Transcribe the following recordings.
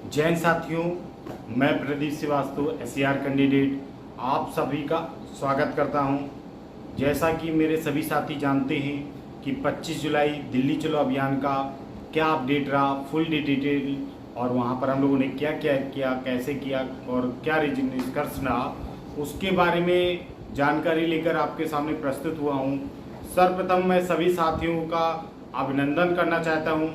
जैन साथियों, मैं Pradeep Srivastava SCR candidate आप सभी का स्वागत करता हूं। जैसा कि मेरे सभी साथी जानते हैं कि 25 जुलाई दिल्ली चलो अभियान का क्या अपडेट रहा, फुल डिटेल और वहां पर हम लोगों ने क्या क्या किया, कैसे किया और क्या निष्कर्ष रहा, उसके बारे में जानकारी लेकर आपके सामने प्रस्तुत हुआ हूं। सर्वप्रथम मैं सभी साथियों का अभिनंदन करना चाहता हूं,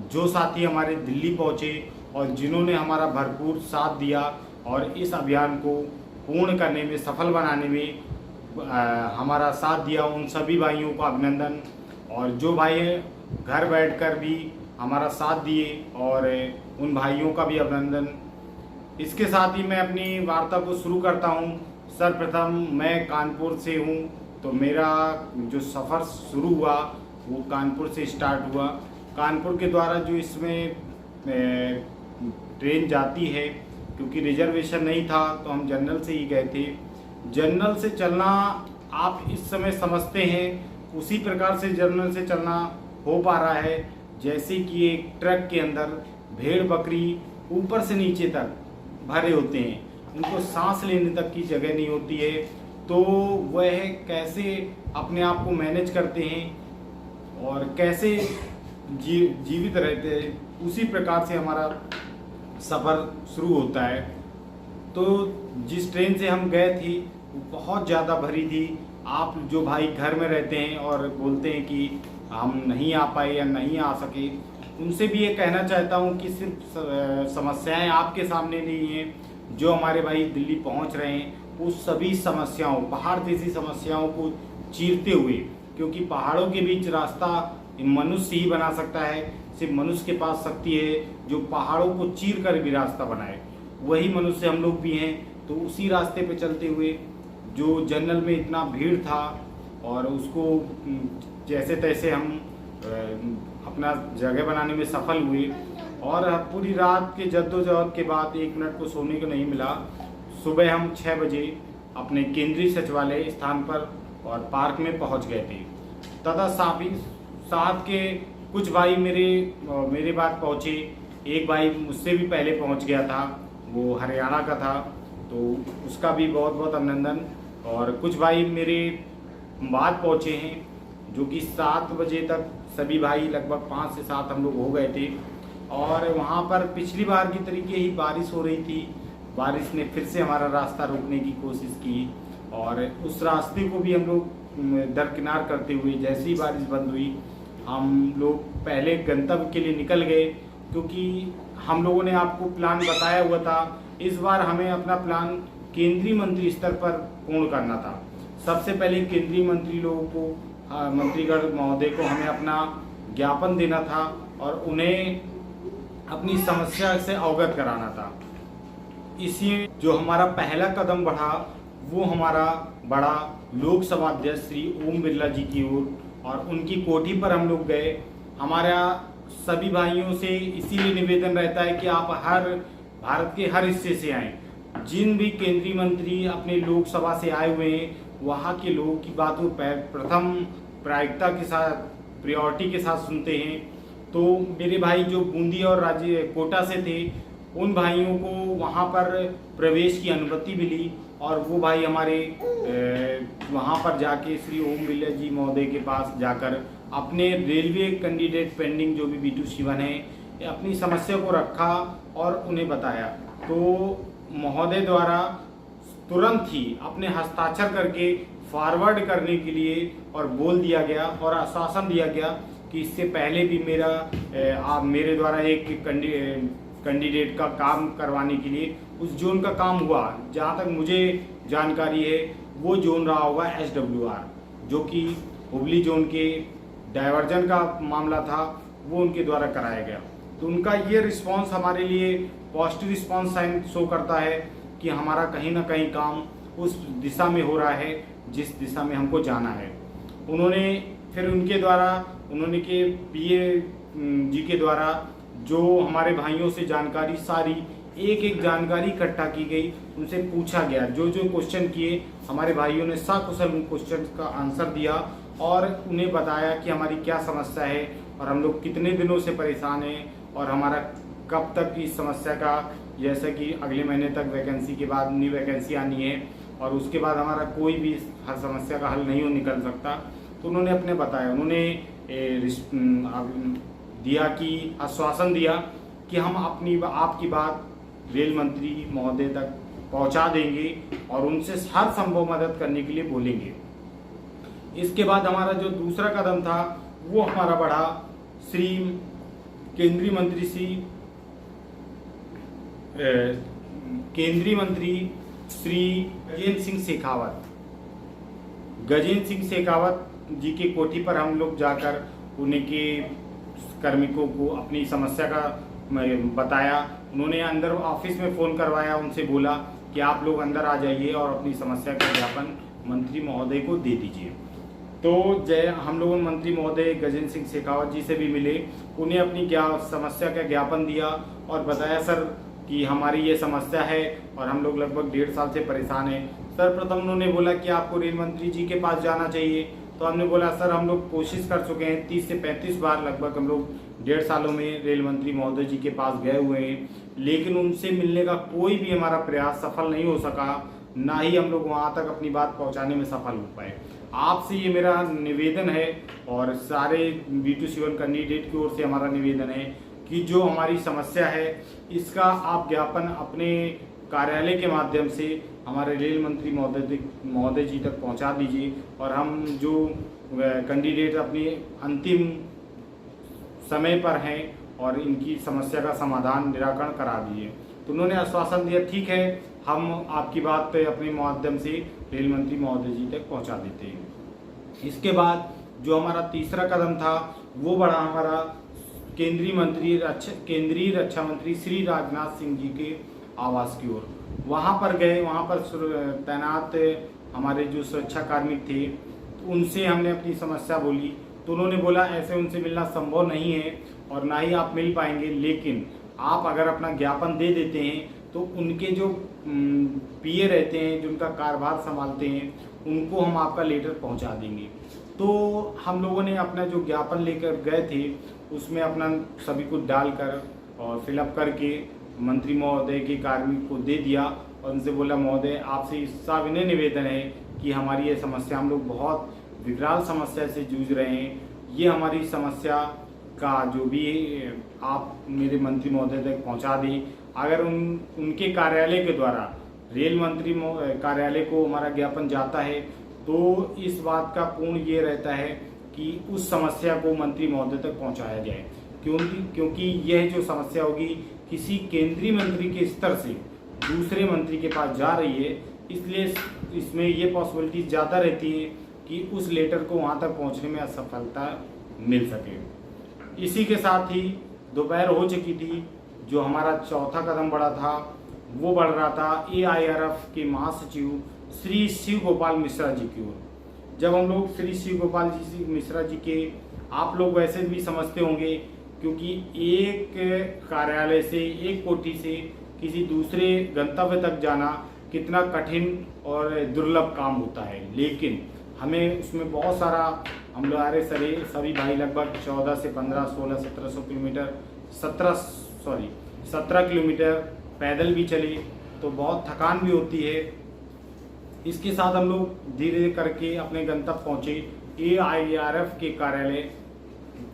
जो साथी हमारे दिल्ली पहुंचे और जिन्होंने हमारा भरपूर साथ दिया और इस अभियान को पूर्ण करने में, सफल बनाने में हमारा साथ दिया। उन सभी भाइयों को अभिनंदन। और जो भाई घर बैठकर भी हमारा साथ दिए और उन भाइयों का भी अभिनंदन। इसके साथ ही मैं अपनी वार्ता को शुरू करता हूं। सर्वप्रथम मैं कानपुर से हूं, तो मेरा जो सफ़र शुरू हुआ वो कानपुर से स्टार्ट हुआ। कानपुर के द्वारा जो इसमें ट्रेन जाती है, क्योंकि रिजर्वेशन नहीं था तो हम जनरल से ही गए थे। जनरल से चलना आप इस समय समझते हैं, उसी प्रकार से जनरल से चलना हो पा रहा है जैसे कि एक ट्रक के अंदर भेड़ बकरी ऊपर से नीचे तक भरे होते हैं, उनको सांस लेने तक की जगह नहीं होती है, तो वह कैसे अपने आप को मैनेज करते हैं और कैसे जीवित रहते हैं, उसी प्रकार से हमारा सफ़र शुरू होता है। तो जिस ट्रेन से हम गए थे वो बहुत ज़्यादा भरी थी। आप जो भाई घर में रहते हैं और बोलते हैं कि हम नहीं आ पाए या नहीं आ सके, उनसे भी ये कहना चाहता हूँ कि सिर्फ समस्याएं आपके सामने नहीं हैं। जो हमारे भाई दिल्ली पहुँच रहे हैं उस सभी समस्याओं, पहाड़ जैसी समस्याओं को चीरते हुए, क्योंकि पहाड़ों के बीच रास्ता मनुष्य ही बना सकता है। सिर्फ मनुष्य के पास शक्ति है जो पहाड़ों को चीर कर भी रास्ता बनाए, वही मनुष्य हम लोग भी हैं। तो उसी रास्ते पे चलते हुए जो जनरल में इतना भीड़ था और उसको जैसे तैसे हम अपना जगह बनाने में सफल हुए। और पूरी रात के जद्दोजहद के बाद 1 मिनट को सोने को नहीं मिला। सुबह हम 6 बजे अपने केंद्रीय सचिवालय स्थान पर और पार्क में पहुंच गए थे। तथा साथ के कुछ भाई मेरे बाद पहुँचे। एक भाई मुझसे भी पहले पहुँच गया था, वो हरियाणा का था, तो उसका भी बहुत बहुत अभिनंदन। और कुछ भाई मेरे बाद पहुँचे हैं, जो कि 7 बजे तक सभी भाई लगभग 5 से 7 हम लोग हो गए थे। और वहाँ पर पिछली बार की तरीके ही बारिश हो रही थी। बारिश ने फिर से हमारा रास्ता रोकने की कोशिश की और उस रास्ते को भी हम लोग दरकिनार करते हुए, जैसे ही बारिश बंद हुई, हम लोग पहले गंतव्य के लिए निकल गए। क्योंकि हम लोगों ने आपको प्लान बताया हुआ था, इस बार हमें अपना प्लान केंद्रीय मंत्री स्तर पर पूर्ण करना था। सबसे पहले केंद्रीय मंत्री लोगों को, मंत्रीगण महोदय को हमें अपना ज्ञापन देना था और उन्हें अपनी समस्या से अवगत कराना था। इसी जो हमारा पहला कदम बढ़ा वो हमारा बड़ा लोकसभा अध्यक्ष श्री ओम बिरला जी की ओर, और उनकी कोठी पर हम लोग गए। हमारा सभी भाइयों से इसीलिए निवेदन रहता है कि आप भारत के हर हिस्से से आएँ। जिन भी केंद्रीय मंत्री अपने लोकसभा से आए हुए हैं, वहाँ के लोगों की बातों प्रथम प्रायिकता के साथ, प्रायोरिटी के साथ सुनते हैं। तो मेरे भाई जो बूंदी और कोटा से थे, उन भाइयों को वहाँ पर प्रवेश की अनुमति मिली और वो भाई हमारे वहाँ पर जाके श्री ओम बिरला जी महोदय के पास जाकर अपने रेलवे कैंडिडेट पेंडिंग जो भी B2C1 है, अपनी समस्या को रखा और उन्हें बताया। तो महोदय द्वारा तुरंत ही अपने हस्ताक्षर करके फॉरवर्ड करने के लिए और बोल दिया गया और आश्वासन दिया गया कि इससे पहले भी मेरे द्वारा एक कैंडिडेट का काम करवाने के लिए उस जोन का काम हुआ। जहाँ तक मुझे जानकारी है वो जोन रहा होगा SWR, जो कि हुबली जोन के डायवर्जन का मामला था, वो उनके द्वारा कराया गया। तो उनका ये रिस्पांस हमारे लिए पॉजिटिव रिस्पांस साइन शो करता है कि हमारा कहीं ना कहीं काम उस दिशा में हो रहा है जिस दिशा में हमको जाना है। उन्होंने फिर उन्होंने के PA जी के द्वारा जो हमारे भाइयों से जानकारी, सारी एक जानकारी इकट्ठा की गई, उनसे पूछा गया। जो क्वेश्चन किए हमारे भाइयों ने सकुशल उन क्वेश्चन का आंसर दिया और उन्हें बताया कि हमारी क्या समस्या है और हम लोग कितने दिनों से परेशान हैं और हमारा कब तक इस समस्या का, जैसे कि अगले महीने तक वैकेंसी के बाद नई वैकेंसी आनी है और उसके बाद हमारा कोई भी हर समस्या का हल नहीं हो निकल सकता। तो उन्होंने अपने बताया, उन्होंने दिया कि आश्वासन दिया कि हम आपकी बात रेल मंत्री महोदय तक पहुंचा देंगे और उनसे हर संभव मदद करने के लिए बोलेंगे। इसके बाद हमारा जो दूसरा कदम था वो हमारा बढ़ा केंद्रीय मंत्री श्री गजेंद्र सिंह शेखावत जी की कोठी पर हम लोग जाकर उनके कार्मिकों को अपनी समस्या का बताया। उन्होंने अंदर ऑफिस में फ़ोन करवाया, उनसे बोला कि आप लोग अंदर आ जाइए और अपनी समस्या का ज्ञापन मंत्री महोदय को दे दीजिए। तो हम लोगों ने मंत्री महोदय गजेंद्र सिंह शेखावत जी से भी मिले, उन्हें अपनी समस्या का ज्ञापन दिया और बताया सर कि हमारी ये समस्या है और हम लोग लगभग 1.5 साल से परेशान हैं। सर्वप्रथम उन्होंने बोला कि आपको रेल मंत्री जी के पास जाना चाहिए। तो हमने बोला सर हम लोग कोशिश कर चुके हैं, 30 से 35 बार लगभग हम लोग 1.5 सालों में रेल मंत्री महोदय जी के पास गए हुए हैं, लेकिन उनसे मिलने का कोई भी हमारा प्रयास सफल नहीं हो सका, ना ही हम लोग वहाँ तक अपनी बात पहुँचाने में सफल हो पाए। आपसे ये मेरा निवेदन है और सारे B2C1 कैंडिडेट की ओर से हमारा निवेदन है कि जो हमारी समस्या है इसका आप ज्ञापन अपने कार्यालय के माध्यम से हमारे रेल मंत्री महोदय जी तक पहुंचा दीजिए और हम जो कैंडिडेट अपनी अंतिम समय पर हैं और इनकी समस्या का समाधान निराकरण करा दीजिए। तो उन्होंने आश्वासन दिया ठीक है, हम आपकी बात अपने माध्यम से रेल मंत्री महोदय जी तक पहुंचा देते हैं। इसके बाद जो हमारा तीसरा कदम था वो बढ़ा हमारा केंद्रीय रक्षा मंत्री श्री राजनाथ सिंह जी के आवास की ओर। वहाँ पर गए, वहाँ पर तैनात हमारे जो सुरक्षा कार्मिक थे तो उनसे हमने अपनी समस्या बोली। तो उन्होंने बोला ऐसे उनसे मिलना संभव नहीं है और ना ही आप मिल पाएंगे, लेकिन आप अगर अपना ज्ञापन दे देते हैं तो उनके जो पीए रहते हैं, जो उनका कार्यभार संभालते हैं, उनको हम आपका लेटर पहुंचा देंगे। तो हम लोगों ने अपना जो ज्ञापन लेकर गए थे उसमें अपना सभी कुछ डालकर और फिलअप करके मंत्री महोदय के कार्मिक को दे दिया और उनसे बोला महोदय आपसे सविनय निवेदन है कि हमारी ये समस्या, हम लोग बहुत विकराल समस्या से जूझ रहे हैं, ये हमारी समस्या का जो भी आप मेरे मंत्री महोदय तक पहुंचा दें। अगर उनके कार्यालय के द्वारा रेल मंत्री कार्यालय को हमारा ज्ञापन जाता है तो इस बात का पूर्ण ये रहता है कि उस समस्या को मंत्री महोदय तक पहुंचाया जाए, क्योंकि यह जो समस्या होगी किसी केंद्रीय मंत्री के स्तर से दूसरे मंत्री के पास जा रही है, इसलिए इसमें ये पॉसिबिलिटी ज़्यादा रहती है कि उस लेटर को वहाँ तक पहुँचने में असफलता मिल सके। इसी के साथ ही दोपहर हो चुकी थी। जो हमारा चौथा कदम बढ़ा था वो बढ़ रहा था AIRF के महासचिव श्री शिव गोपाल मिश्रा जी की ओर। जब हम लोग श्री शिव गोपाल जी मिश्रा जी के, आप लोग वैसे भी समझते होंगे क्योंकि एक कार्यालय से, एक कोठी से किसी दूसरे गंतव्य तक जाना कितना कठिन और दुर्लभ काम होता है, लेकिन हमें उसमें बहुत सारा, हम लोग सभी भाई लगभग 14 से 15, 16, 1700 किलोमीटर 17 किलोमीटर पैदल भी चले तो बहुत थकान भी होती है। इसके साथ हम लोग धीरे धीरे करके अपने गंतव्य पहुँचे AIRF के कार्यालय।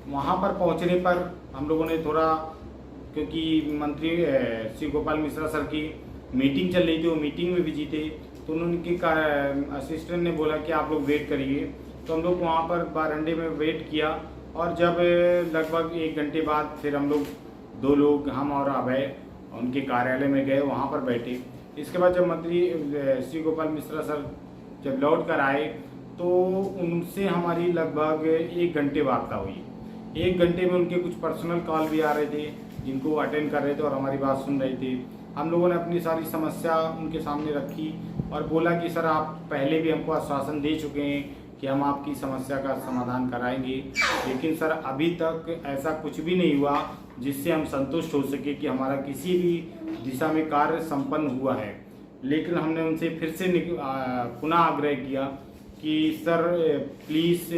वहाँ पर पहुँचने पर हम लोगों ने थोड़ा, क्योंकि मंत्री श्री गोपाल मिश्रा सर की मीटिंग चल रही थी, वो मीटिंग में बिजी थे, तो उनके असिस्टेंट ने बोला कि आप लोग वेट करिए। तो हम लोग वहाँ पर बारंडे में वेट किया और जब लगभग 1 घंटे बाद फिर हम लोग 2 लोग, हम और अभय, उनके कार्यालय में गए, वहाँ पर बैठे। इसके बाद जब मंत्री श्री गोपाल मिश्रा सर जब लौट कर आए तो उनसे हमारी लगभग 1 घंटे वार्ता हुई। 1 घंटे में उनके कुछ पर्सनल कॉल भी आ रहे थे जिनको अटेंड कर रहे थे और हमारी बात सुन रहे थे। हम लोगों ने अपनी सारी समस्या उनके सामने रखी और बोला कि सर आप पहले भी हमको आश्वासन दे चुके हैं कि हम आपकी समस्या का समाधान कराएंगे, लेकिन सर अभी तक ऐसा कुछ भी नहीं हुआ जिससे हम संतुष्ट हो सके कि हमारा किसी भी दिशा में कार्य संपन्न हुआ है। लेकिन हमने उनसे फिर से पुनः आग्रह किया कि सर प्लीज़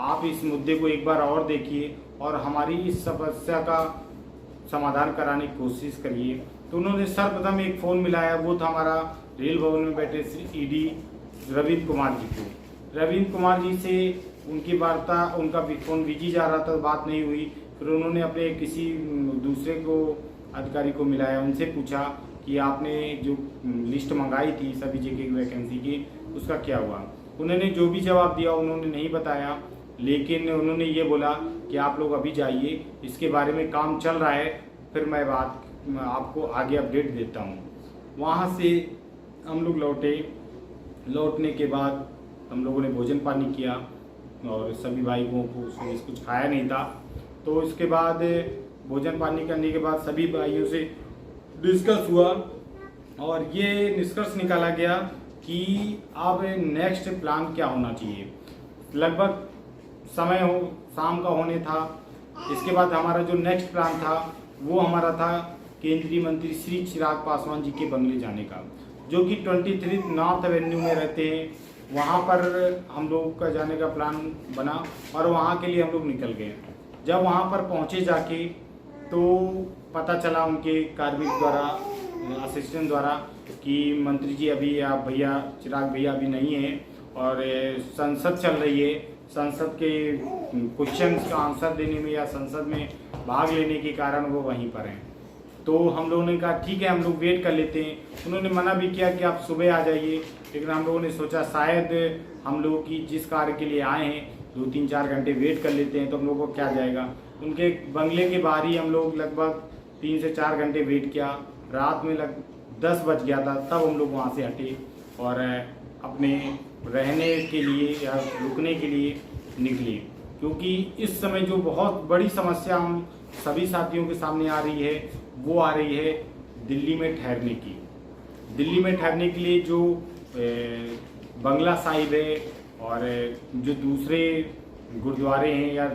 आप इस मुद्दे को एक बार और देखिए और हमारी इस समस्या का समाधान कराने की कोशिश करिए। तो उन्होंने सर्वप्रथम एक फ़ोन मिलाया, वो था हमारा रेल भवन में बैठे श्री ईडी रविंद्र कुमार जी को। रविंद्र कुमार जी से उनकी वार्ता, उनका फ़ोन बिजी जा रहा था, बात नहीं हुई। फिर उन्होंने अपने किसी दूसरे को अधिकारी को मिलाया, उनसे पूछा कि आपने जो लिस्ट मंगाई थी सभी जगह की वैकेंसी की, उसका क्या हुआ। उन्होंने जो भी जवाब दिया उन्होंने नहीं बताया, लेकिन उन्होंने ये बोला कि आप लोग अभी जाइए, इसके बारे में काम चल रहा है, फिर मैं आपको आगे अपडेट देता हूँ। वहाँ से हम लोग लौटने के बाद हम लोगों ने भोजन पानी किया और सभी भाइयों को कुछ खाया नहीं था। तो इसके बाद भोजन पानी करने के बाद सभी भाइयों से डिस्कस हुआ और ये निष्कर्ष निकाला गया कि अब नेक्स्ट प्लान क्या होना चाहिए। लगभग समय शाम का होने था। इसके बाद हमारा जो नेक्स्ट प्लान था वो हमारा था केंद्रीय मंत्री श्री चिराग पासवान जी के बंगले जाने का, जो कि 23 नॉर्थ एवेन्यू में रहते हैं। वहाँ पर हम लोग का जाने का प्लान बना और वहाँ के लिए हम लोग निकल गए। जब वहाँ पर पहुँचे जाके तो पता चला उनके कार्मिक द्वारा, असिस्टेंट द्वारा कि मंत्री जी अभी आप भैया चिराग भैया अभी नहीं हैं और संसद चल रही है, संसद के क्वेश्चंस का आंसर देने में या संसद में भाग लेने के कारण वो वहीं पर हैं। तो हम लोगों ने कहा ठीक है, हम लोग वेट कर लेते हैं। उन्होंने मना भी किया कि आप सुबह आ जाइए, लेकिन हम लोगों ने सोचा शायद हम लोगों की जिस कार्य के लिए आए हैं 2-3-4 घंटे वेट कर लेते हैं तो हम लोगों को क्या जाएगा। उनके बंगले के बाहर ही हम लोग लगभग 3 से 4 घंटे वेट किया। रात में 10 बज गया था, तब हम लोग वहाँ से हटे और अपने रहने के लिए या रुकने के लिए निकले, क्योंकि इस समय जो बहुत बड़ी समस्या हम सभी साथियों के सामने आ रही है वो आ रही है दिल्ली में ठहरने की। दिल्ली में ठहरने के लिए जो बंगला साहिब है और जो दूसरे गुरुद्वारे हैं या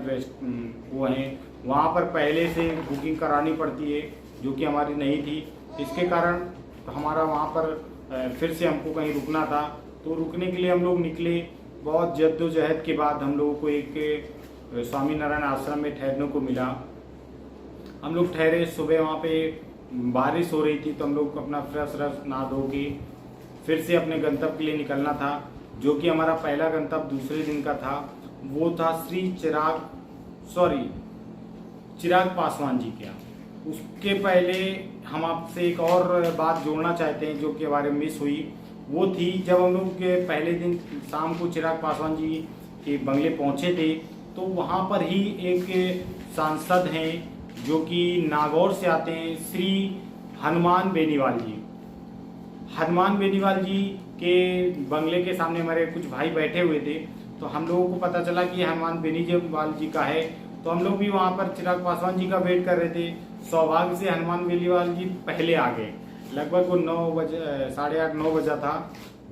वो हैं, वहाँ पर पहले से बुकिंग करानी पड़ती है, जो कि हमारी नहीं थी। इसके कारण हमारा वहाँ पर फिर से हमको कहीं रुकना था। तो रुकने के लिए हम लोग निकले। बहुत जद्दोजहद के बाद हम लोगों को एक स्वामी नारायण आश्रम में ठहरने को मिला। हम लोग ठहरे। सुबह वहाँ पे बारिश हो रही थी तो हम लोग अपना फ्रेश नहा धो के फिर से अपने गंतव्य के लिए निकलना था, जो कि हमारा पहला गंतव्य दूसरे दिन का था। वो था श्री चिराग पासवान जी का। उसके पहले हम आपसे एक और बात जोड़ना चाहते हैं जो कि हमारे मिस हुई। वो थी जब हम लोग पहले दिन शाम को चिराग पासवान जी के बंगले पहुंचे थे, तो वहाँ पर ही एक सांसद हैं जो कि नागौर से आते हैं, श्री हनुमान बेनीवाल जी। हनुमान बेनीवाल जी के बंगले के सामने हमारे कुछ भाई बैठे हुए थे, तो हम लोगों को पता चला कि हनुमान बेनीवाल जी का है। तो हम लोग भी वहाँ पर चिराग पासवान जी का वेट कर रहे थे। सौभाग्य से हनुमान बेनीवाल जी पहले आ गए। लगभग वो 9 बजे, 8:30-9 बजा था।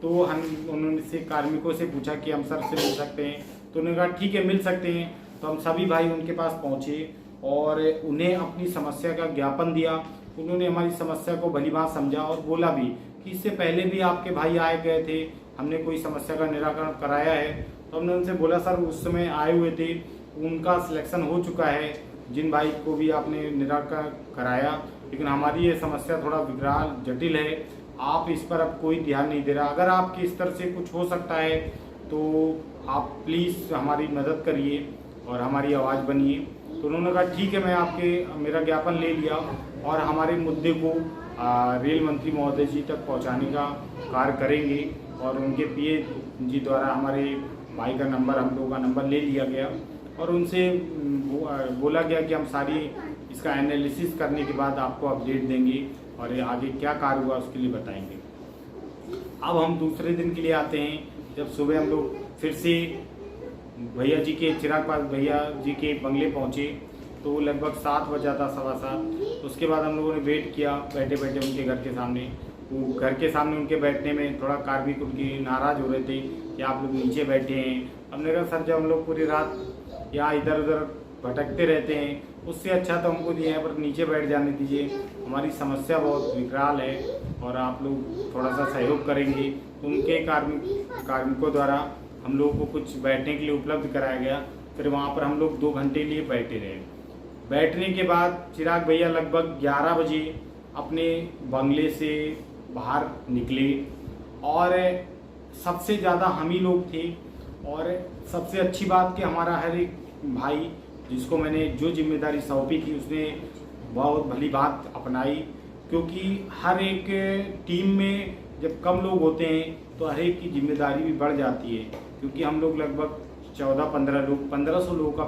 तो हम उन्होंने से कार्मिकों से पूछा कि हम सर से मिल सकते हैं, तो उन्होंने कहा ठीक है मिल सकते हैं। तो हम सभी भाई उनके पास पहुँचे और उन्हें अपनी समस्या का ज्ञापन दिया। उन्होंने हमारी समस्या को भलीभांति समझा और बोला भी कि इससे पहले भी आपके भाई आए गए थे, हमने कोई समस्या का निराकरण कराया है। तो हमने उनसे बोला सर उस समय आए हुए थे, उनका सिलेक्शन हो चुका है, जिन भाई को भी आपने निराकरण कराया, लेकिन हमारी ये समस्या थोड़ा विकराल जटिल है, आप इस पर अब कोई ध्यान नहीं दे रहा। अगर आपके स्तर से कुछ हो सकता है तो आप प्लीज़ हमारी मदद करिए और हमारी आवाज़ बनिए। तो उन्होंने कहा ठीक है, मैं मेरा ज्ञापन ले लिया और हमारे मुद्दे को रेल मंत्री महोदय जी तक पहुंचाने का कार्य करेंगे। और उनके पीए जी द्वारा हमारे भाई का नंबर, हम लोगों का नंबर ले लिया गया और उनसे बोला गया कि हम सारी इसका एनालिसिस करने के बाद आपको अपडेट देंगे और आगे क्या कार्य हुआ उसके लिए बताएंगे। अब हम दूसरे दिन के लिए आते हैं। जब सुबह हम लोग फिर से भैया जी के चिराग भैया जी के बंगले पहुँचे तो लगभग 7 बजा था, 7:15। उसके बाद हम लोगों ने वेट किया बैठे बैठे उनके घर के सामने। वो घर के सामने उनके बैठने में थोड़ा कार्मिक उनकी नाराज़ हो रहे थे कि आप लोग नीचे बैठे हैं। हमने कहा सर जब हम लोग पूरी रात यहाँ इधर उधर भटकते रहते हैं, उससे अच्छा तो हमको यहाँ पर नीचे बैठ जाने दीजिए, हमारी समस्या बहुत विकराल है और आप लोग थोड़ा सा सहयोग करेंगे। तो उनके कार्मिकों द्वारा हम लोगों को कुछ बैठने के लिए उपलब्ध कराया गया। फिर वहाँ पर हम लोग 2 घंटे लिए बैठे रहे। बैठने के बाद चिराग भैया लगभग 11 बजे अपने बंगले से बाहर निकले और सबसे ज़्यादा हम ही लोग थे। और सबसे अच्छी बात कि हमारा हर एक भाई जिसको मैंने जो जिम्मेदारी सौंपी थी उसने बहुत भली बात अपनाई, क्योंकि हर एक टीम में जब कम लोग होते हैं तो हर एक की जिम्मेदारी भी बढ़ जाती है, क्योंकि हम लोग लगभग 14-15 लोग 1500 लोगों का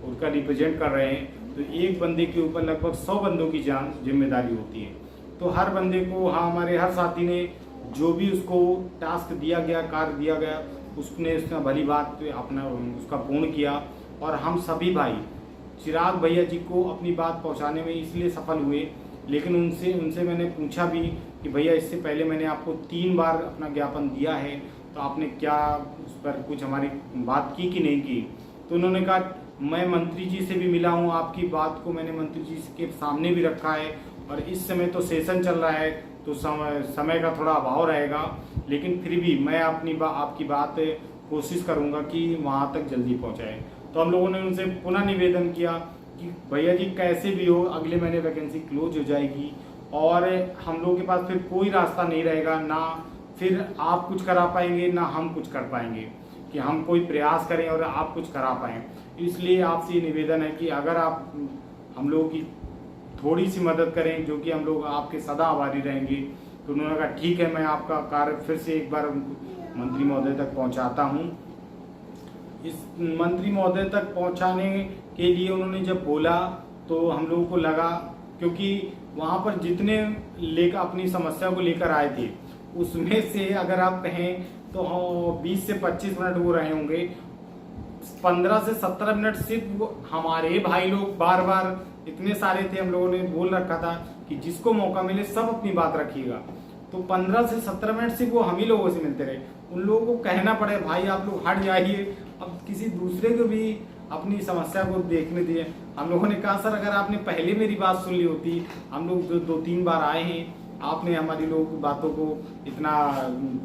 उनका रिप्रेजेंट कर रहे हैं, तो एक बंदे के ऊपर लगभग 100 बंदों की जिम्मेदारी होती है। तो हर बंदे को, हाँ, हमारे हर साथी ने जो भी उसको टास्क दिया गया, कार्य दिया गया, उसने भली बात अपना उसका पूर्ण किया। और हम सभी भाई चिराग भैया जी को अपनी बात पहुंचाने में इसलिए सफल हुए। लेकिन उनसे मैंने पूछा भी कि भैया इससे पहले मैंने आपको 3 बार अपना ज्ञापन दिया है, तो आपने क्या उस पर कुछ हमारी बात की कि नहीं की। तो उन्होंने कहा मैं मंत्री जी से भी मिला हूँ, आपकी बात को मैंने मंत्री जी के सामने भी रखा है, और इस समय तो सेशन चल रहा है तो समय का थोड़ा अभाव रहेगा, लेकिन फिर भी मैं आपकी बात कोशिश करूँगा कि वहाँ तक जल्दी पहुँचाए। तो हम लोगों ने उनसे पुनः निवेदन किया कि भैया जी कैसे भी हो अगले महीने वैकेंसी क्लोज हो जाएगी और हम लोगों के पास फिर कोई रास्ता नहीं रहेगा, ना फिर आप कुछ करा पाएंगे ना हम कुछ कर पाएंगे कि हम कोई प्रयास करें और आप कुछ करा पाएँ। इसलिए आपसे ये निवेदन है कि अगर आप हम लोगों की थोड़ी सी मदद करें, जो कि हम लोग आपके सदा आभारी रहेंगे। तो उन्होंने कहा ठीक है, मैं आपका कार्य फिर से एक बार मंत्री महोदय तक पहुंचाता हूं। इस मंत्री महोदय तक पहुंचाने के लिए उन्होंने जब बोला तो हम लोगों को लगा, क्योंकि वहां पर जितने लेकर अपनी समस्या को लेकर आए थे उसमें से अगर आप कहें तो 20 से 25 मिनट वो रहे होंगे, 15 से 17 मिनट सिर्फ हमारे भाई लोग बार बार, इतने सारे थे, हम लोगों ने बोल रखा था कि जिसको मौका मिले सब अपनी बात रखिएगा। तो 15 से 17 मिनट सिर्फ वो हम ही लोगों से मिलते रहे। उन लोगों को कहना पड़े भाई आप लोग हट जाइए, अब किसी दूसरे को भी अपनी समस्या को देखने दिए। हम लोगों ने कहा सर अगर आपने पहले मेरी बात सुन ली होती, हम लोग 2-3 बार आए हैं, आपने हमारी लोगों की बातों को इतना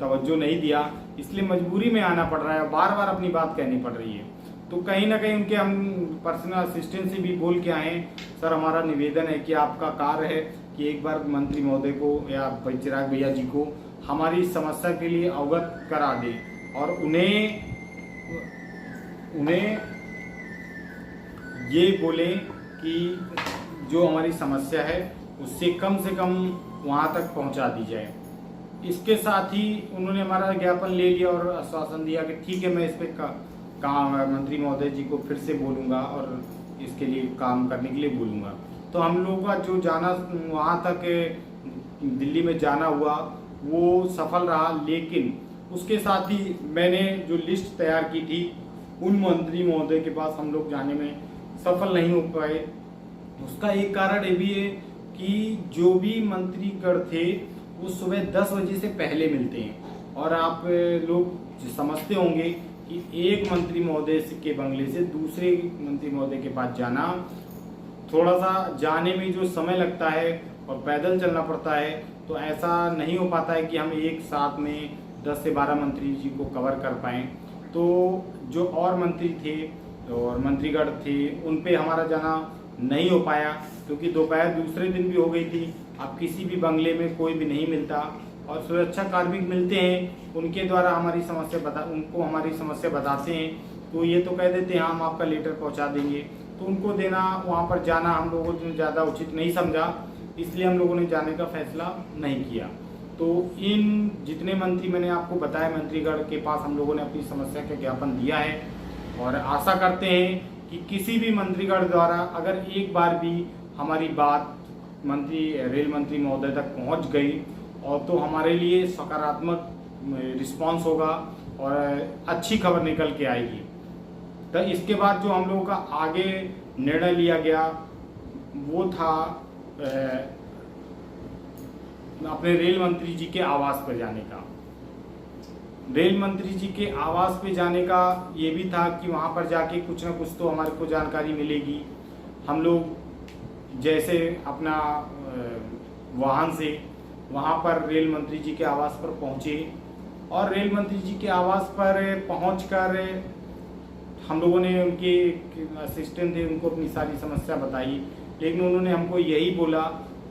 तवज्जो नहीं दिया, इसलिए मजबूरी में आना पड़ रहा है, बार बार अपनी बात कहनी पड़ रही है। तो कहीं ना कहीं उनके हम पर्सनल असिस्टेंट से भी बोल के आए, सर हमारा निवेदन है कि आपका कार्य है कि एक बार मंत्री महोदय को या चिराग भैया जी को हमारी समस्या के लिए अवगत करा दें और उन्हें ये बोले कि जो हमारी समस्या है उससे कम से कम वहाँ तक पहुँचा दी जाए। इसके साथ ही उन्होंने हमारा ज्ञापन ले लिया और आश्वासन दिया कि ठीक है मैं इस पर काम मंत्री महोदय जी को फिर से बोलूँगा और इसके लिए काम करने के लिए बोलूँगा। तो हम लोगों का जो जाना वहाँ तक दिल्ली में जाना हुआ वो सफल रहा, लेकिन उसके साथ ही मैंने जो लिस्ट तैयार की थी उन मंत्री महोदय के पास हम लोग जाने में सफल नहीं हो पाए। उसका एक कारण ये भी है कि जो भी मंत्रीगण थे वो सुबह 10 बजे से पहले मिलते हैं, और आप लोग समझते होंगे कि एक मंत्री महोदय के बंगले से दूसरे मंत्री महोदय के पास जाना, थोड़ा सा जाने में जो समय लगता है और पैदल चलना पड़ता है, तो ऐसा नहीं हो पाता है कि हम एक साथ में 10 से 12 मंत्री जी को कवर कर पाएँ। तो जो और मंत्री थे और मंत्रीगण थे उन पे हमारा जाना नहीं हो पाया, क्योंकि दोपहर दूसरे दिन भी हो गई थी। अब किसी भी बंगले में कोई भी नहीं मिलता, और सुरक्षा कार्मिक मिलते हैं, उनके द्वारा उनको हमारी समस्या बताते हैं, तो ये तो कह देते हैं हम आपका लेटर पहुंचा देंगे, तो उनको देना, वहाँ पर जाना हम लोगों ने ज़्यादा उचित नहीं समझा, इसलिए हम लोगों ने जाने का फैसला नहीं किया। तो इन जितने मंत्री मैंने आपको बताया मंत्रीगण के पास हम लोगों ने अपनी समस्या का ज्ञापन दिया है, और आशा करते हैं कि किसी भी मंत्रीगण द्वारा अगर एक बार भी हमारी बात रेल मंत्री महोदय तक पहुंच गई और तो हमारे लिए सकारात्मक रिस्पांस होगा और अच्छी खबर निकल के आएगी। तो इसके बाद जो हम लोगों का आगे निर्णय लिया गया वो था अपने रेल मंत्री जी के आवास पर जाने का। रेल मंत्री जी के आवास पे जाने का ये भी था कि वहाँ पर जाके कुछ ना कुछ तो हमारे को जानकारी मिलेगी। हम लोग जैसे अपना वाहन से वहाँ पर रेल मंत्री जी के आवास पर पहुँचे, और रेल मंत्री जी के आवास पर पहुँचकर हम लोगों ने उनके असिस्टेंट थे, उनको अपनी सारी समस्या बताई, लेकिन उन्होंने हमको यही बोला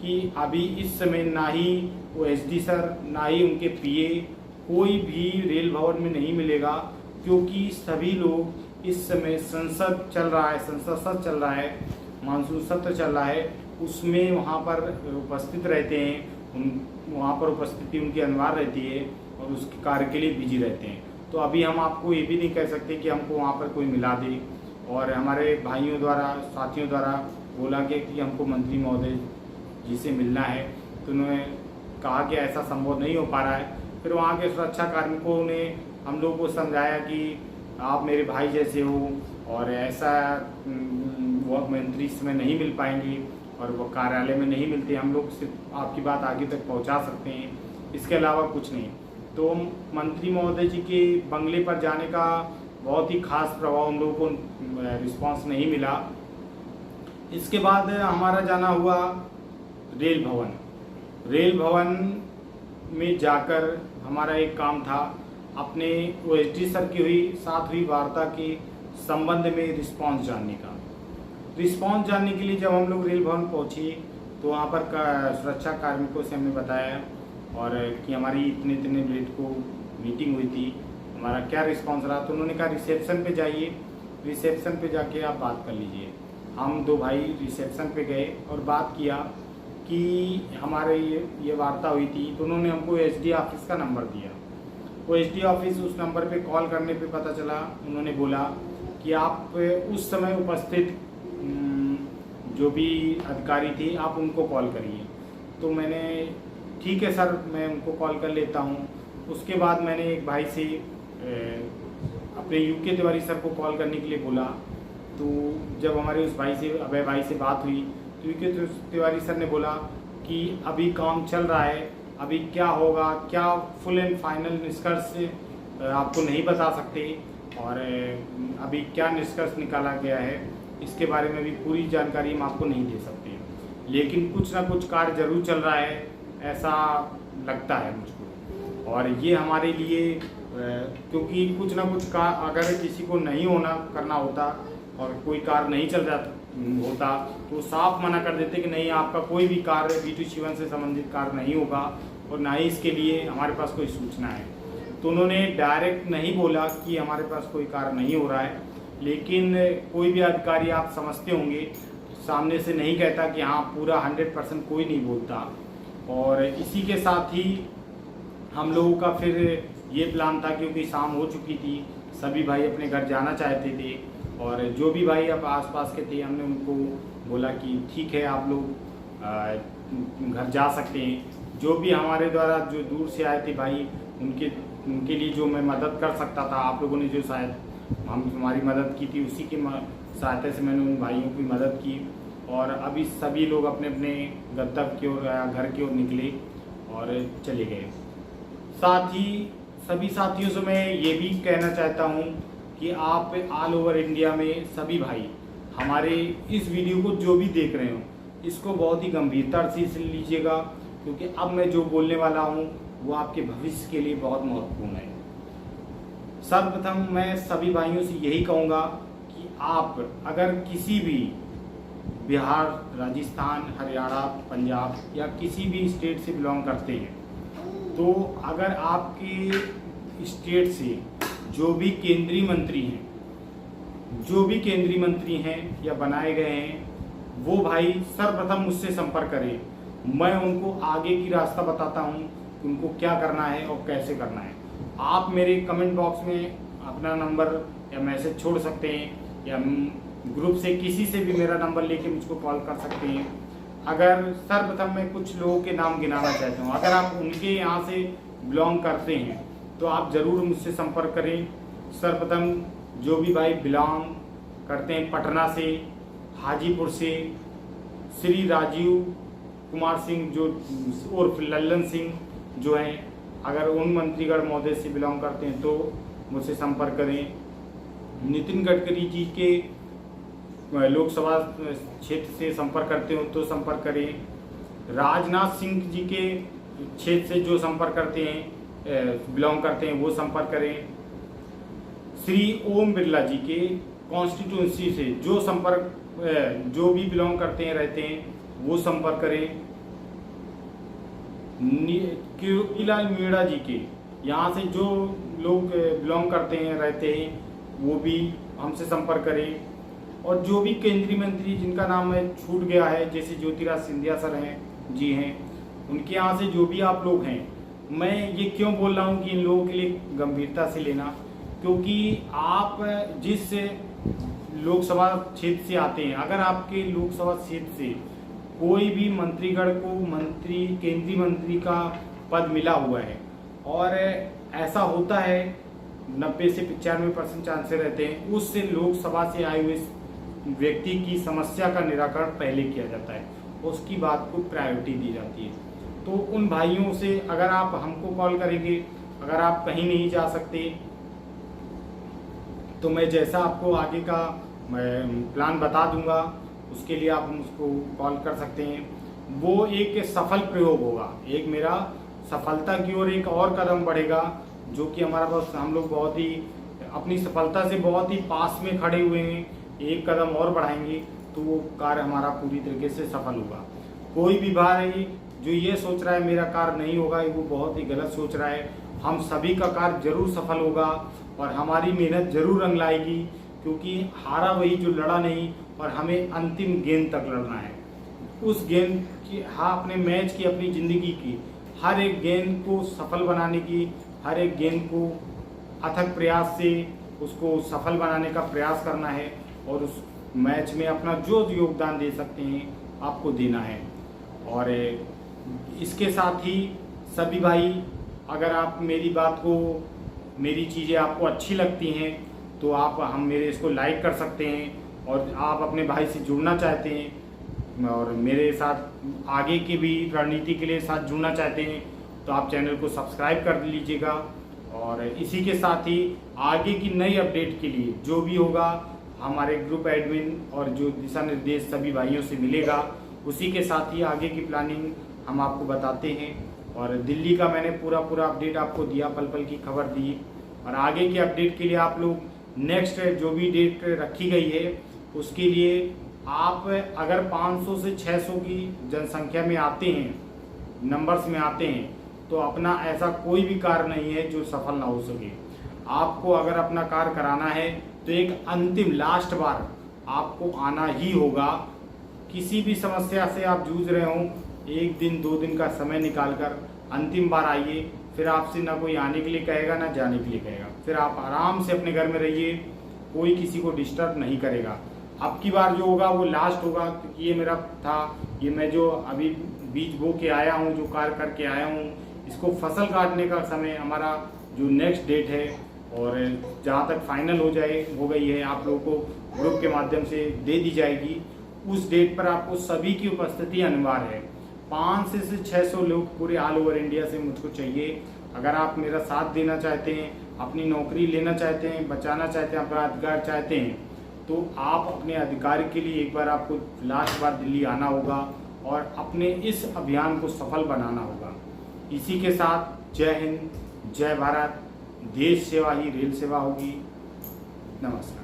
कि अभी इस समय ना ही वो एसडी सर ना ही उनके पीए कोई भी रेल भवन में नहीं मिलेगा, क्योंकि सभी लोग इस समय संसद चल रहा है, संसद सत्र चल रहा है, मानसून सत्र चल रहा है, उसमें वहाँ पर उपस्थित रहते हैं, वहाँ पर उपस्थिति उनकी अनिवार्य रहती है और उसके कार्य के लिए बिजी रहते हैं। तो अभी हम आपको ये भी नहीं कह सकते कि हमको वहाँ पर कोई मिला दे। और हमारे भाइयों द्वारा, साथियों द्वारा बोला गया कि हमको मंत्री महोदय जी से मिलना है, तो उन्होंने कहा कि ऐसा संभव नहीं हो पा रहा है। फिर वहाँ के सुरक्षा कार्मिकों ने हम लोग को समझाया कि आप मेरे भाई जैसे हो और ऐसा वो मंत्री इस समय नहीं मिल पाएंगे और वो कार्यालय में नहीं मिलते, हम लोग सिर्फ आपकी बात आगे तक पहुँचा सकते हैं, इसके अलावा कुछ नहीं। तो मंत्री महोदय जी के बंगले पर जाने का बहुत ही खास प्रभाव हम लोगों को रिस्पांस नहीं मिला। इसके बाद हमारा जाना हुआ रेल भवन। रेल भवन में जाकर हमारा एक काम था, अपने ओएसडी सर की साथ हुई वार्ता के संबंध में रिस्पांस जानने का। रिस्पांस जानने के लिए जब हम लोग रेल भवन पहुँचे तो वहाँ पर सुरक्षा कार्मिकों से हमें बताया और कि हमारी इतने इतने डेट को मीटिंग हुई थी, हमारा क्या रिस्पांस रहा। तो उन्होंने कहा रिसेप्शन पे जाइए, रिसेप्शन पे जाके आप बात कर लीजिए। हम दो भाई रिसेप्शन पे गए और बात किया कि हमारे ये वार्ता हुई थी। तो उन्होंने हमको एसडी ऑफिस का नंबर दिया। वो एसडी ऑफिस, उस नंबर पे कॉल करने पे पता चला, उन्होंने बोला कि आप उस समय उपस्थित जो भी अधिकारी थे आप उनको कॉल करिए। तो मैंने ठीक है सर, मैं उनको कॉल कर लेता हूँ। उसके बाद मैंने एक भाई से अपने यूके तिवारी सर को कॉल करने के लिए बोला। तो जब हमारे उस भाई से, अभय भाई से बात हुई तो यूके तिवारी सर ने बोला कि अभी काम चल रहा है, अभी क्या होगा, क्या फुल एंड फाइनल निष्कर्ष आपको नहीं बता सकते और अभी क्या निष्कर्ष निकाला गया है इसके बारे में भी पूरी जानकारी हम आपको नहीं दे सकते, लेकिन कुछ ना कुछ कार्य जरूर चल रहा है, ऐसा लगता है मुझको। और ये हमारे लिए क्योंकि कुछ ना कुछ कार्य अगर किसी को नहीं करना होता और कोई कार्य नहीं चल रहा होता तो साफ मना कर देते कि नहीं, आपका कोई भी कार्य B2C1 से संबंधित कार्य नहीं होगा और ना ही इसके लिए हमारे पास कोई सूचना है। तो उन्होंने डायरेक्ट नहीं बोला कि हमारे पास कोई कार्य नहीं हो रहा है, लेकिन कोई भी अधिकारी आप समझते होंगे सामने से नहीं कहता कि हाँ पूरा 100% कोई नहीं बोलता। और इसी के साथ ही हम लोगों का फिर ये प्लान था, क्योंकि शाम हो चुकी थी, सभी भाई अपने घर जाना चाहते थे और जो भी भाई अब आसपास के थे हमने उनको बोला कि ठीक है आप लोग घर जा सकते हैं। जो भी हमारे द्वारा जो दूर से आए थे भाई उनके लिए जो मैं मदद कर सकता था, आप लोगों ने जो शायद हमारी मदद की थी उसी की सहायता से मैंने उन भाइयों की मदद की। और अभी सभी लोग अपने अपने गंतव्य की ओर, घर की ओर निकले और चले गए। साथ ही सभी साथियों से मैं ये भी कहना चाहता हूँ कि आप ऑल ओवर इंडिया में सभी भाई हमारे इस वीडियो को जो भी देख रहे हो इसको बहुत ही गंभीरता से लीजिएगा, क्योंकि अब मैं जो बोलने वाला हूँ वो आपके भविष्य के लिए बहुत महत्वपूर्ण है। सर्वप्रथम मैं सभी भाइयों से यही कहूँगा कि आप अगर किसी भी बिहार, राजस्थान, हरियाणा, पंजाब या किसी भी स्टेट से बिलोंग करते हैं, तो अगर आपके स्टेट से जो भी केंद्रीय मंत्री हैं या बनाए गए हैं, वो भाई सर्वप्रथम मुझसे संपर्क करें। मैं उनको आगे की रास्ता बताता हूँ कि उनको क्या करना है और कैसे करना है। आप मेरे कमेंट बॉक्स में अपना नंबर या मैसेज छोड़ सकते हैं या ग्रुप से किसी से भी मेरा नंबर लेके मुझको कॉल कर सकते हैं। अगर सर्वप्रथम मैं कुछ लोगों के नाम गिनाना चाहता हूँ, अगर आप उनके यहाँ से बिलोंग करते हैं तो आप ज़रूर मुझसे संपर्क करें। सर्वप्रथम जो भी भाई बिलोंग करते हैं पटना से, हाजीपुर से, श्री राजीव कुमार सिंह जो उर्फ लल्लन सिंह जो हैं, अगर उन मंत्रीगण महोदय से बिलोंग करते हैं तो मुझसे संपर्क करें। नितिन गडकरी जी के लोकसभा क्षेत्र से संपर्क करते हो तो संपर्क करें। राजनाथ सिंह जी के क्षेत्र से जो संपर्क करते हैं, बिलोंग करते हैं, वो संपर्क करें। श्री ओम बिरला जी के कॉन्स्टिट्यूंसी से जो संपर्क जो भी बिलोंग करते हैं रहते हैं वो संपर्क करें। किरोड़ीलाल मीणा जी के यहाँ से जो लोग बिलोंग करते हैं रहते हैं वो भी हमसे संपर्क करें। और जो भी केंद्रीय मंत्री जिनका नाम है छूट गया है, जैसे ज्योतिराज सिंधिया सर हैं जी हैं, उनके यहाँ से जो भी आप लोग हैं, मैं ये क्यों बोल रहा हूँ कि इन लोगों के लिए गंभीरता से लेना, क्योंकि आप जिस लोकसभा क्षेत्र से आते हैं, अगर आपके लोकसभा क्षेत्र से कोई भी मंत्रीगण को केंद्रीय मंत्री का पद मिला हुआ है, और ऐसा होता है 90 से 95% चांसेस रहते हैं, उससे लोकसभा से आए हुए व्यक्ति की समस्या का निराकरण पहले किया जाता है, उसकी बात को प्रायोरिटी दी जाती है। तो उन भाइयों से अगर आप हमको कॉल करेंगे, अगर आप कहीं नहीं जा सकते, तो मैं जैसा आपको आगे का मैं प्लान बता दूंगा, उसके लिए आप मुझको कॉल कर सकते हैं। वो एक सफल प्रयोग होगा, एक मेरा सफलता की ओर एक और कदम बढ़ेगा, जो कि हमारा बस हम लोग बहुत ही अपनी सफलता से बहुत ही पास में खड़े हुए हैं, एक कदम और बढ़ाएंगे तो वो कार्य हमारा पूरी तरीके से सफल होगा। कोई भी भाई जो ये सोच रहा है मेरा कार्य नहीं होगा, वो बहुत ही गलत सोच रहा है। हम सभी का कार्य जरूर सफल होगा और हमारी मेहनत जरूर रंग लाएगी, क्योंकि हारा वही जो लड़ा नहीं, और हमें अंतिम गेंद तक लड़ना है। उस गेंद की अपने मैच की, अपनी ज़िंदगी की हर एक गेंद को सफल बनाने की, हर एक गेंद को अथक प्रयास से उसको सफल बनाने का प्रयास करना है, और उस मैच में अपना जो योगदान दे सकते हैं आपको देना है। और इसके साथ ही सभी भाई, अगर आप मेरी बात को, मेरी चीज़ें आपको अच्छी लगती हैं तो आप मेरे इसको लाइक कर सकते हैं, और आप अपने भाई से जुड़ना चाहते हैं और मेरे साथ आगे की भी रणनीति के लिए साथ जुड़ना चाहते हैं तो आप चैनल को सब्सक्राइब कर लीजिएगा। और इसी के साथ ही आगे की नई अपडेट के लिए जो भी होगा हमारे ग्रुप एडमिन और जो दिशा निर्देश सभी भाइयों से मिलेगा, उसी के साथ ही आगे की प्लानिंग हम आपको बताते हैं। और दिल्ली का मैंने पूरा अपडेट आपको दिया, पल पल की खबर दी, और आगे की अपडेट के लिए आप लोग नेक्स्ट जो भी डेट रखी गई है उसके लिए आप अगर 500 से 600 की जनसंख्या में आते हैं, नंबर्स में आते हैं, तो अपना ऐसा कोई भी कार्य नहीं है जो सफल ना हो सके। आपको अगर अपना कार्य कराना है तो एक अंतिम लास्ट बार आपको आना ही होगा। किसी भी समस्या से आप जूझ रहे हो, 1 दिन 2 दिन का समय निकालकर अंतिम बार आइए, फिर आपसे ना कोई आने के लिए कहेगा ना जाने के लिए कहेगा, फिर आप आराम से अपने घर में रहिए, कोई किसी को डिस्टर्ब नहीं करेगा। अब की बार जो होगा वो लास्ट होगा, क्योंकि ये मेरा था, ये मैं जो अभी बीज बो के आया हूँ, जो कार्य करके आया हूँ, इसको फसल काटने का समय हमारा जो नेक्स्ट डेट है, और जहाँ तक फाइनल हो गई है, आप लोगों को ग्रुप के माध्यम से दे दी जाएगी। उस डेट पर आपको सभी की उपस्थिति अनिवार्य है। 500 से 600 लोग पूरे ऑल ओवर इंडिया से मुझको चाहिए। अगर आप मेरा साथ देना चाहते हैं, अपनी नौकरी लेना चाहते हैं, बचाना चाहते हैं, अपना अधिकार चाहते हैं, तो आप अपने अधिकार के लिए एक बार आपको लास्ट बार दिल्ली आना होगा और अपने इस अभियान को सफल बनाना होगा। इसी के साथ जय हिंद, जय भारत। देश सेवा ही रेल सेवा होगी। नमस्कार।